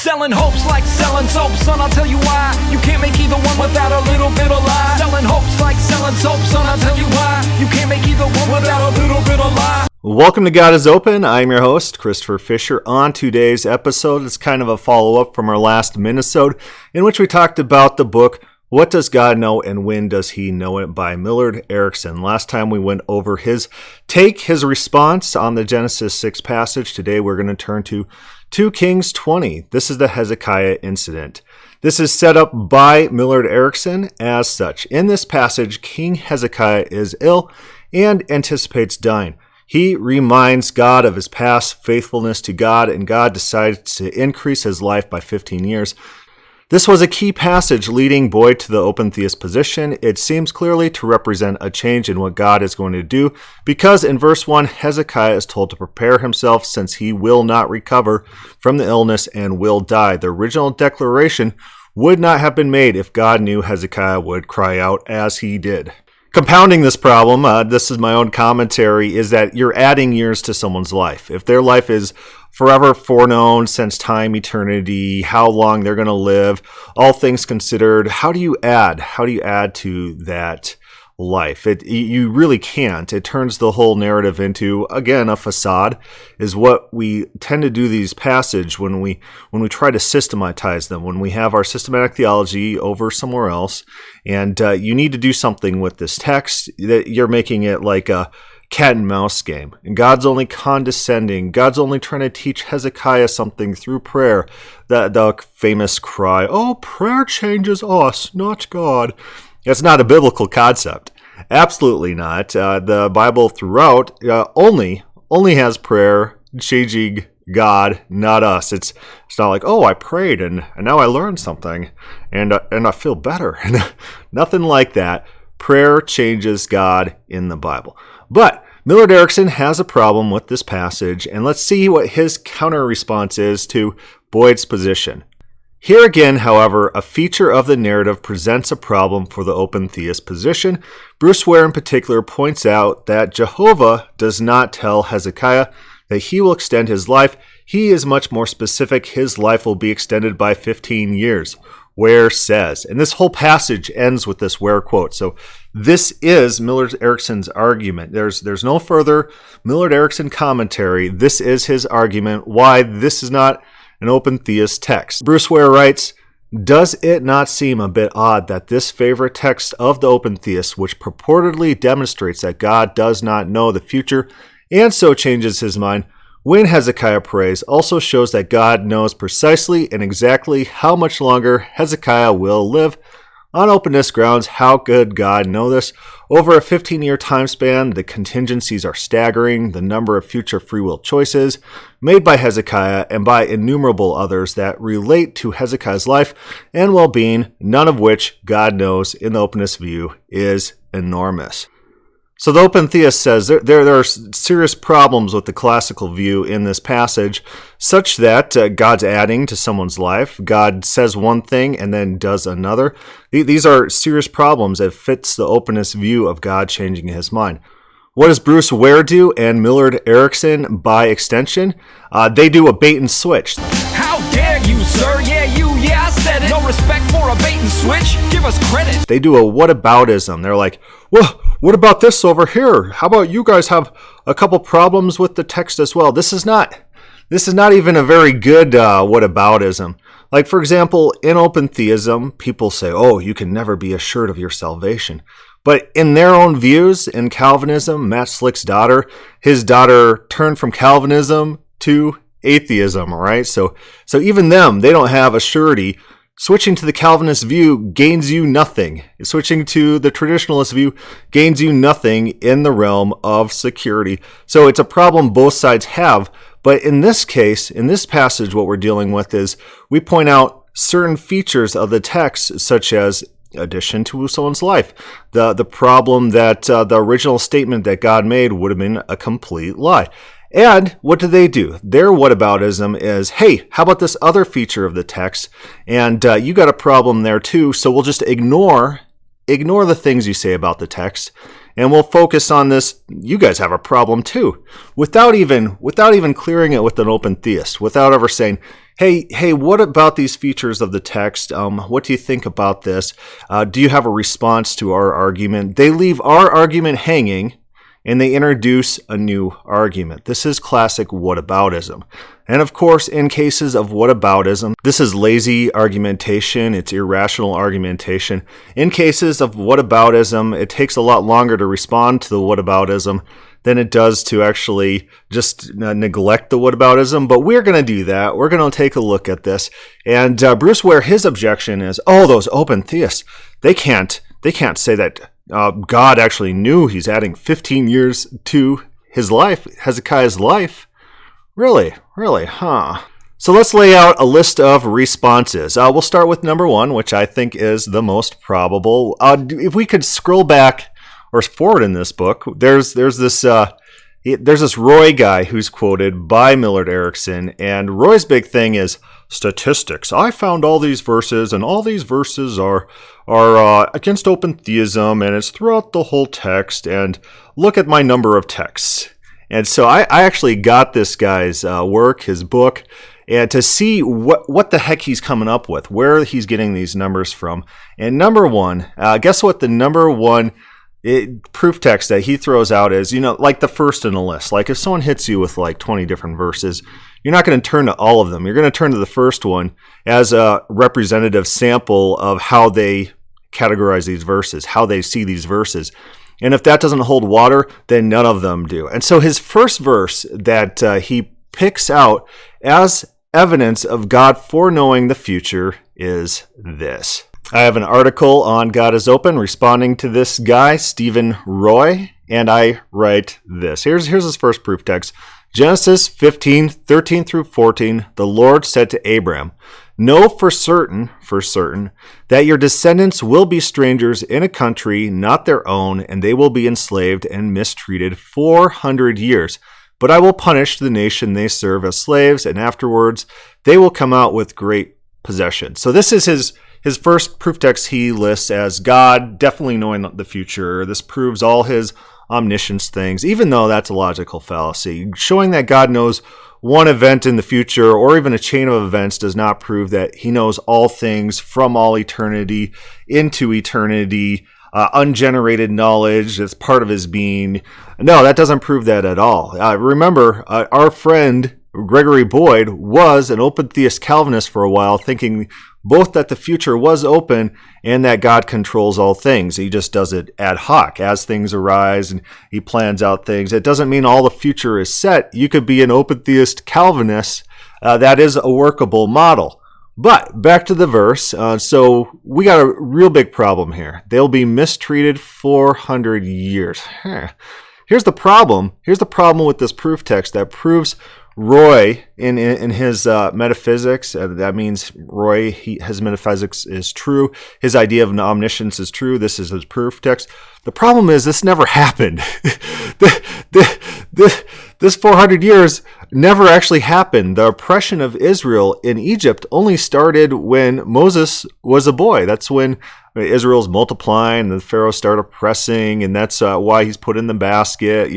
Selling hopes like selling soap, son, I'll tell you why. You can't make either one without a little bit of lie. Selling hopes like selling soap, son, I'll tell you why. You can't make either one without a little bit of lie. Welcome to God is Open. I'm your host, Christopher Fisher. On today's episode, it's kind of a follow-up from our last minisode, in which we talked about the book, What Does God Know and When Does He Know It? By Millard Erickson. Last time we went over his response on the Genesis 6 passage. Today we're going to turn to 2 Kings 20. This is the Hezekiah incident. This is set up by Millard Erickson as such. In this passage, King Hezekiah is ill and anticipates dying. He reminds God of his past faithfulness to God, and God decides to increase his life by 15 years. This was a key passage leading Boyd to the open theist position. It seems clearly to represent a change in what God is going to do, because in verse 1, Hezekiah is told to prepare himself since he will not recover from the illness and will die. The original declaration would not have been made if God knew Hezekiah would cry out as he did. Compounding this problem, this is my own commentary, is that you're adding years to someone's life. If their life is forever foreknown since time, eternity, how long they're going to live, all things considered, how do you add? How do you add to that life? You really can't. It turns the whole narrative into, again, a facade, is what we tend to do these passages when we try to systematize them, when we have our systematic theology over somewhere else, and you need to do something with this text, that you're making it like a cat and mouse game. And God's only condescending. God's only trying to teach Hezekiah something through prayer. The famous cry, "Oh, prayer changes us, not God." It's not a biblical concept. Absolutely not. The Bible throughout only has prayer changing God, not us. It's not like, oh, I prayed and now I learned something and I feel better. Nothing like that. Prayer changes God in the Bible. But Millard Erickson has a problem with this passage, and let's see what his counter response is to Boyd's position. Here again, however, a feature of the narrative presents a problem for the open theist position. Bruce Ware in particular points out that Jehovah does not tell Hezekiah that he will extend his life. He is much more specific. His life will be extended by 15 years. Ware says, and this whole passage ends with this Ware quote. So this is Millard Erickson's argument. There's no further Millard Erickson commentary. This is his argument why this is not an open theist text. Bruce Ware writes, "Does it not seem a bit odd that this favorite text of the open theist, which purportedly demonstrates that God does not know the future and so changes his mind when Hezekiah prays, also shows that God knows precisely and exactly how much longer Hezekiah will live? On openness grounds, how could God know this? Over a 15-year time span, the contingencies are staggering. The number of future free will choices made by Hezekiah and by innumerable others that relate to Hezekiah's life and well-being, none of which God knows in the openness view, is enormous." So the open theist says there are serious problems with the classical view in this passage, such that God's adding to someone's life. God says one thing and then does another. These are serious problems that fits the openness view of God changing his mind. What does Bruce Ware do and Millard Erickson by extension? They do a bait and switch. How dare you, sir? Yeah, I said it. No respect for a bait and switch? Give us credit. They do a whataboutism. They're like, well, what about this over here? How about you guys have a couple problems with the text as well? This is not even a very good whataboutism. Like, for example, in open theism, people say, oh, you can never be assured of your salvation. But in their own views, in Calvinism, Matt Slick's daughter, his daughter turned from Calvinism to atheism, all right? So even them, they don't have a surety. Switching to the Calvinist view gains you nothing. Switching to the traditionalist view gains you nothing in the realm of security. So it's a problem both sides have. But in this case, in this passage, what we're dealing with is we point out certain features of the text, such as addition to someone's life. The problem that the original statement that God made would have been a complete lie. And what do? Their whataboutism is, hey, how about this other feature of the text? And you got a problem there too, so we'll just ignore the things you say about the text, and we'll focus on this. You guys have a problem too, without even clearing it with an open theist, without ever saying, Hey, what about these features of the text? What do you think about this? Do you have a response to our argument? They leave our argument hanging, and they introduce a new argument. This is classic whataboutism. And of course, in cases of whataboutism, this is lazy argumentation, it's irrational argumentation. In cases of whataboutism, it takes a lot longer to respond to the whataboutism than it does to actually just neglect the whataboutism. But we're going to do that. We're going to take a look at this. And Bruce Ware, his objection is, those open theists, they can't say that God actually knew. He's adding 15 years to his life, Hezekiah's life. Really? Huh? So let's lay out a list of responses. We'll start with number one, which I think is the most probable. If we could scroll back or forward in this book, there's this Roy guy who's quoted by Millard Erickson, and Roy's big thing is statistics. I found all these verses, and all these verses are against open theism, and it's throughout the whole text, and look at my number of texts. And so I actually got this guy's work, his book, and to see what the heck he's coming up with, where he's getting these numbers from. And number one, guess what the number one proof text that he throws out is, like the first in the list. Like if someone hits you with like 20 different verses, you're not going to turn to all of them. You're going to turn to the first one as a representative sample of how they categorize these verses, how they see these verses. And if that doesn't hold water, then none of them do. And so his first verse that he picks out as evidence of God foreknowing the future is this. I have an article on God is Open responding to this guy, Stephen Roy, and I write this. Here's his first proof text. Genesis 15, 13 through 14, the Lord said to Abram, know for certain, that your descendants will be strangers in a country not their own, and they will be enslaved and mistreated 400 years. But I will punish the nation they serve as slaves, and afterwards they will come out with great possession. So this is his first proof text he lists as God definitely knowing the future. This proves all his omniscience things, even though that's a logical fallacy. Showing that God knows one event in the future or even a chain of events does not prove that he knows all things from all eternity into eternity, ungenerated knowledge that's part of his being. No, that doesn't prove that at all. Remember, our friend Gregory Boyd was an open theist Calvinist for a while, thinking both that the future was open and that God controls all things. He just does it ad hoc as things arise and he plans out things. It doesn't mean all the future is set. You could be an open theist Calvinist. That is a workable model. But back to the verse. So we got a real big problem here. They'll be mistreated 400 years. Here's the problem. Here's the problem with this proof text that proves Roy in his metaphysics. That means Roy, his metaphysics is true. His idea of omniscience is true. This is his proof text. The problem is this never happened. This 400 years never actually happened. The oppression of Israel in Egypt only started when Moses was a boy. That's when Israel's multiplying and the Pharaoh started oppressing, and that's why he's put in the basket.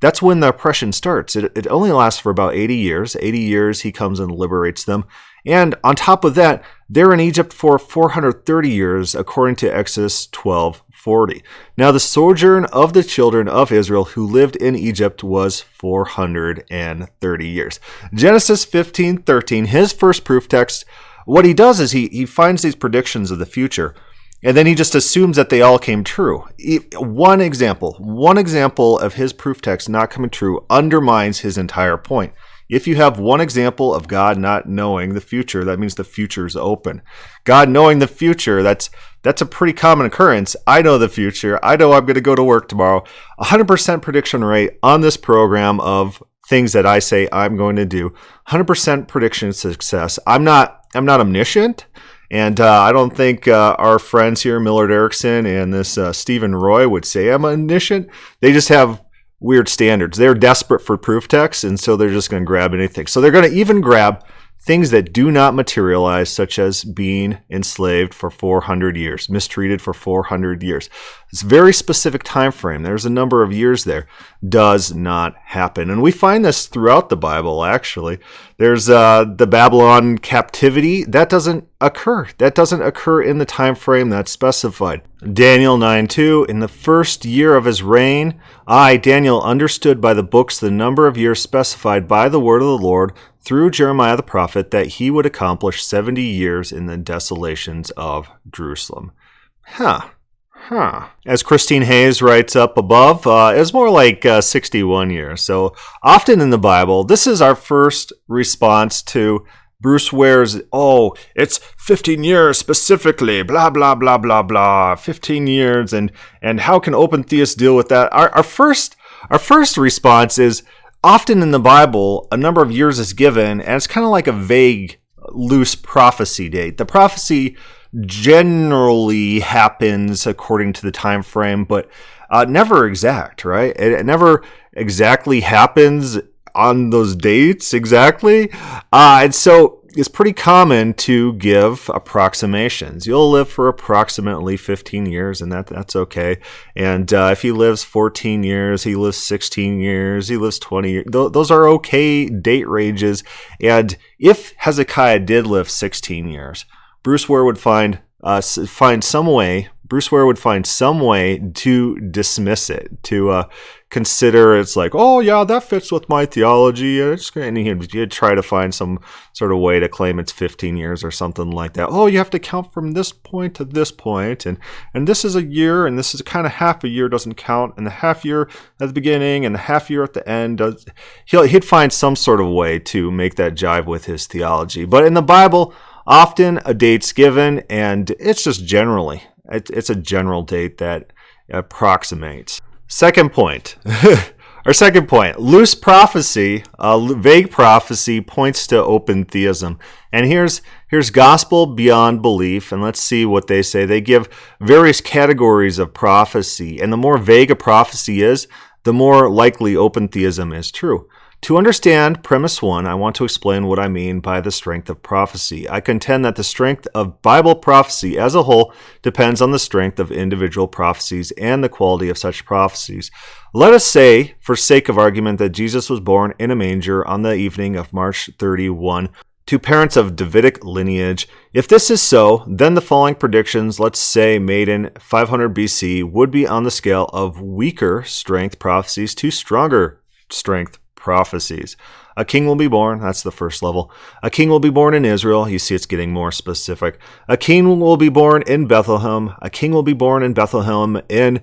That's when the oppression starts. It only lasts for about 80 years. 80 years he comes and liberates them. And on top of that, they're in Egypt for 430 years, according to Exodus 12:40. Now the sojourn of the children of Israel who lived in Egypt was 430 years. Genesis 15:13, his first proof text, what he does is he finds these predictions of the future. And then he just assumes that they all came true. One example of his proof text not coming true undermines his entire point. If you have one example of God not knowing the future, that means the future is open. God knowing the future, that's a pretty common occurrence. I know the future. I know I'm going to go to work tomorrow. 100% prediction rate on this program of things that I say I'm going to do. 100% prediction success. I'm not omniscient. And I don't think our friends here, Millard Erickson and this Stephen Roy, would say I'm omniscient. They just have weird standards. They're desperate for proof texts, and so they're just going to grab anything. So they're going to even grab things that do not materialize, such as being enslaved for 400 years, mistreated for 400 years. It's a very specific time frame. There's a number of years there. Does not happen. And we find this throughout the Bible, actually. There's the Babylon captivity. That doesn't occur. That doesn't occur in the time frame that's specified. Daniel 9:2, in the first year of his reign, I, Daniel, understood by the books the number of years specified by the word of the Lord through Jeremiah the prophet, that he would accomplish 70 years in the desolations of Jerusalem. As Christine Hayes writes up above, it's more like 61 years. So often in the Bible, this is our first response to Bruce Ware's, it's 15 years specifically, blah, blah, blah, blah, blah, 15 years, and how can open theists deal with that? Our first response is, often in the Bible, a number of years is given, and it's kind of like a vague, loose prophecy date. The prophecy generally happens according to the time frame, but never exact, right? It never exactly happens on those dates exactly. And so it's pretty common to give approximations. You'll live for approximately 15 years, and that's okay. And if he lives 14 years, he lives 16 years, he lives 20 years. Those are okay date ranges. And if Hezekiah did live 16 years, Bruce Ware would find some way to dismiss it, to consider it's like, that fits with my theology. And he'd try to find some sort of way to claim it's 15 years or something like that. You have to count from this point to this point, and this is a year, and this is kind of half a year doesn't count, and the half year at the beginning and the half year at the end does. He'd find some sort of way to make that jive with his theology. But in the Bible, often a date's given, and it's just generally, it's a general date that approximates. Second point, loose prophecy, vague prophecy points to open theism. And here's gospel beyond belief, and let's see what they say. They give various categories of prophecy, and the more vague a prophecy is, the more likely open theism is true. To understand premise 1, I want to explain what I mean by the strength of prophecy. I contend that the strength of Bible prophecy as a whole depends on the strength of individual prophecies and the quality of such prophecies. Let us say, for sake of argument, that Jesus was born in a manger on the evening of March 31 to parents of Davidic lineage. If this is so, then the following predictions, let's say made in 500 BC, would be on the scale of weaker strength prophecies to stronger strength prophecies. A king will be born. That's the first level. A king will be born in Israel. You see it's getting more specific. A king will be born in Bethlehem. A king will be born in Bethlehem in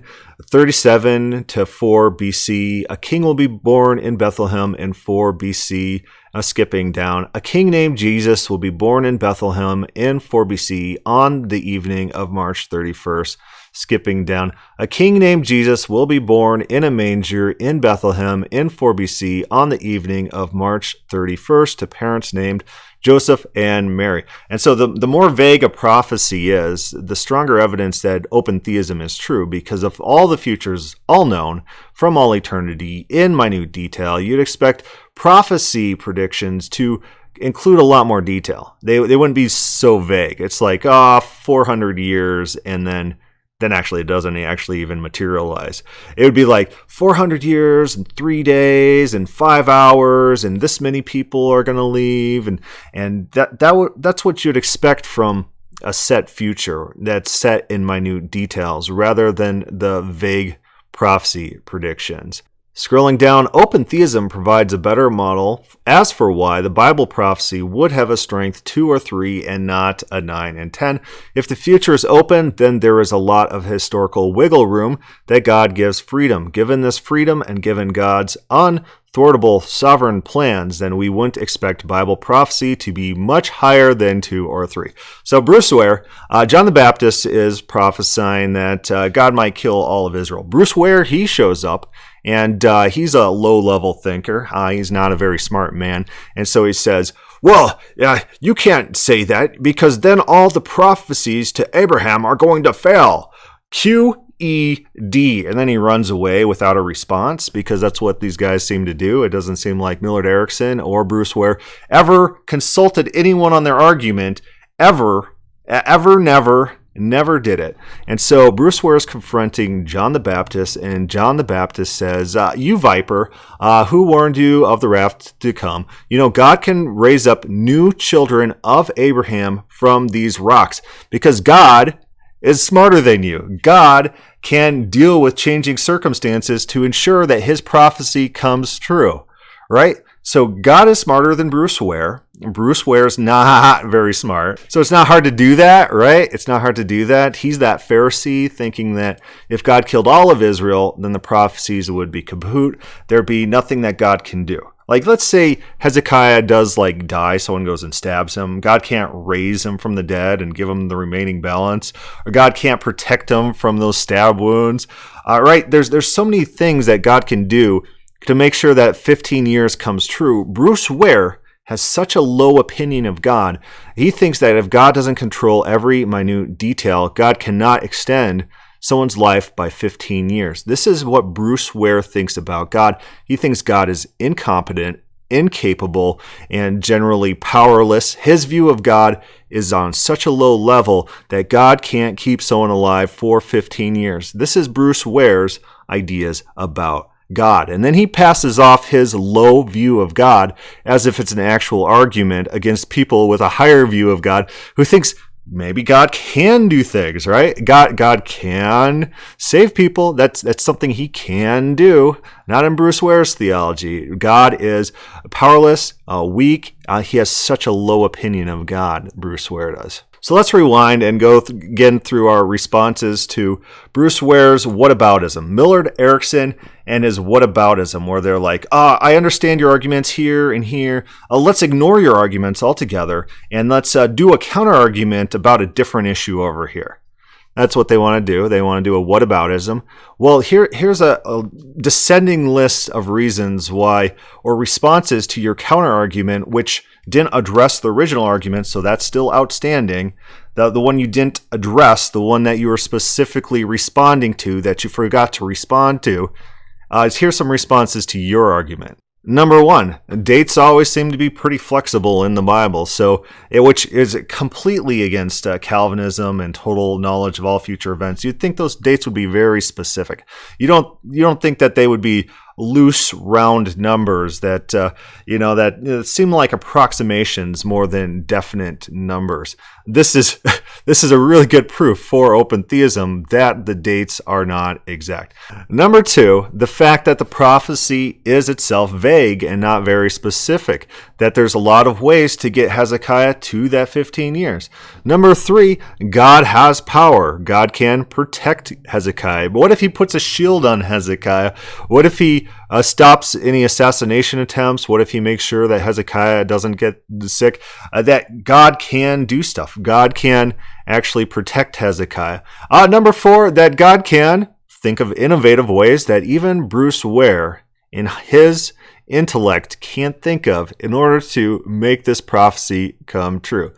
37 to 4 BC. A king will be born in Bethlehem in 4 BC. Skipping down. A king named Jesus will be born in Bethlehem in 4 BC on the evening of March 31st. Skipping down. A king named Jesus will be born in a manger in Bethlehem in 4 BC on the evening of March 31st to parents named Joseph and Mary. And so the more vague a prophecy is, the stronger evidence that open theism is true, because of all the futures all known from all eternity in minute detail, you'd expect prophecy predictions to include a lot more detail. They wouldn't be so vague. It's like, 400 years, and then actually it doesn't actually even materialize. It would be like 400 years and 3 days and 5 hours, and this many people are going to leave, and that's what you'd expect from a set future that's set in minute details rather than the vague prophecy predictions. Scrolling down, open theism provides a better model as for why the Bible prophecy would have a strength 2 or 3 and not a 9 and 10. If the future is open, then there is a lot of historical wiggle room that God gives freedom. Given this freedom and given God's unthwartable sovereign plans, then we wouldn't expect Bible prophecy to be much higher than 2 or 3. So Bruce Ware, John the Baptist is prophesying that God might kill all of Israel. Bruce Ware, he shows up, and he's a low-level thinker. He's not a very smart man. And so he says, you can't say that, because then all the prophecies to Abraham are going to fail. Cue and then he runs away without a response, because that's what these guys seem to do. It doesn't seem like Millard Erickson or Bruce Ware ever consulted anyone on their argument, never did it. And so Bruce Ware is confronting John the Baptist, and John the Baptist says, you viper, who warned you of the wrath to come? God can raise up new children of Abraham from these rocks, because God is smarter than you. God can deal with changing circumstances to ensure that his prophecy comes true, right? So God is smarter than Bruce Ware. Bruce Ware's not very smart. So it's not hard to do that, right? It's not hard to do that. He's that Pharisee thinking that if God killed all of Israel, then the prophecies would be kaput. There'd be nothing that God can do. Like, let's say Hezekiah does die, someone goes and stabs him. God can't raise him from the dead and give him the remaining balance, or God can't protect him from those stab wounds. Right? There's so many things that God can do to make sure that 15 years comes true. Bruce Ware has such a low opinion of God. He thinks that if God doesn't control every minute detail, God cannot extend someone's life by 15 years. This is what Bruce Ware thinks about God. He thinks God is incompetent, incapable, and generally powerless. His view of God is on such a low level that God can't keep someone alive for 15 years. This is Bruce Ware's ideas about God. And then he passes off his low view of God as if it's an actual argument against people with a higher view of God who thinks maybe God can do things, right? God can save people. That's something he can do. Not in Bruce Ware's theology. God is powerless, weak. He has such a low opinion of God, Bruce Ware does. So let's rewind and go again through our responses to Bruce Ware's whataboutism. Millard Erickson and his whataboutism, where they're like, I understand your arguments here and here. Let's ignore your arguments altogether, and let's do a counter-argument about a different issue over here. That's what they want to do. They want to do a whataboutism. Well, here's a descending list of reasons why, or responses to your counter-argument, which didn't address the original argument, so that's still outstanding. The one you didn't address, the one that you were specifically responding to, that you forgot to respond to, here's some responses to your argument. Number one, dates always seem to be pretty flexible in the Bible, which is completely against Calvinism and total knowledge of all future events. You'd think those dates would be very specific. You don't think that they would be loose, round numbers that seem like approximations more than definite numbers. This is a really good proof for open theism that the dates are not exact. Number two, the fact that the prophecy is itself vague and not very specific, that there's a lot of ways to get Hezekiah to that 15 years. Number three, God has power. God can protect Hezekiah. But what if he puts a shield on Hezekiah? What if he stops any assassination attempts? What if he makes sure that Hezekiah doesn't get sick? That God can do stuff. God can actually protect Hezekiah. Number four, that God can think of innovative ways that even Bruce Ware, in his intellect, can't think of in order to make this prophecy come true.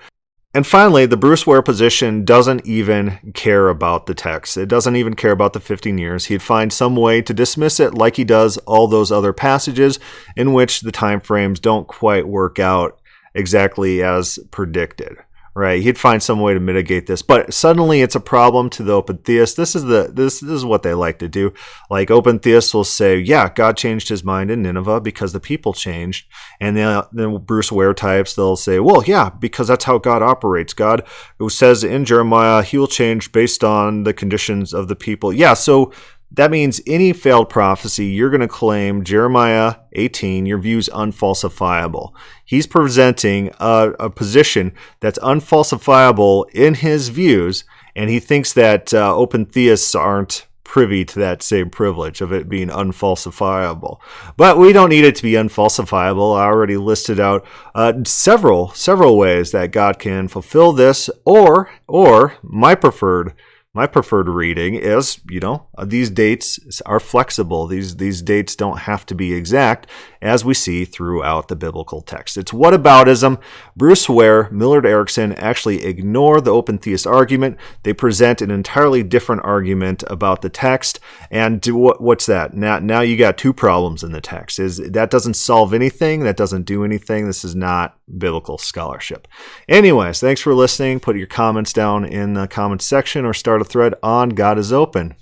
And finally, the Bruce Ware position doesn't even care about the text. It doesn't even care about the 15 years. He'd find some way to dismiss it like he does all those other passages in which the time frames don't quite work out exactly as predicted. Right? He'd find some way to mitigate this, but suddenly it's a problem to the open theists. This is what they like to do. Like, open theists will say, yeah, God changed his mind in Nineveh because the people changed. And then Bruce Ware types, they'll say, well, yeah, because that's how God operates. God, who says in Jeremiah, he will change based on the conditions of the people. Yeah, so that means any failed prophecy, you're going to claim Jeremiah 18, your view's unfalsifiable. He's presenting a position that's unfalsifiable in his views, and he thinks that open theists aren't privy to that same privilege of it being unfalsifiable. But we don't need it to be unfalsifiable. I already listed out several ways that God can fulfill this, or my preferred My preferred reading is, these dates are flexible. These dates don't have to be exact, as we see throughout the biblical text. It's whataboutism. Bruce Ware, Millard Erickson actually ignore the open theist argument. They present an entirely different argument about the text. And what's that? Now you got two problems in the text. That doesn't solve anything. That doesn't do anything. This is not biblical scholarship. Anyways, thanks for listening. Put your comments down in the comments section or start a thread on God is Open.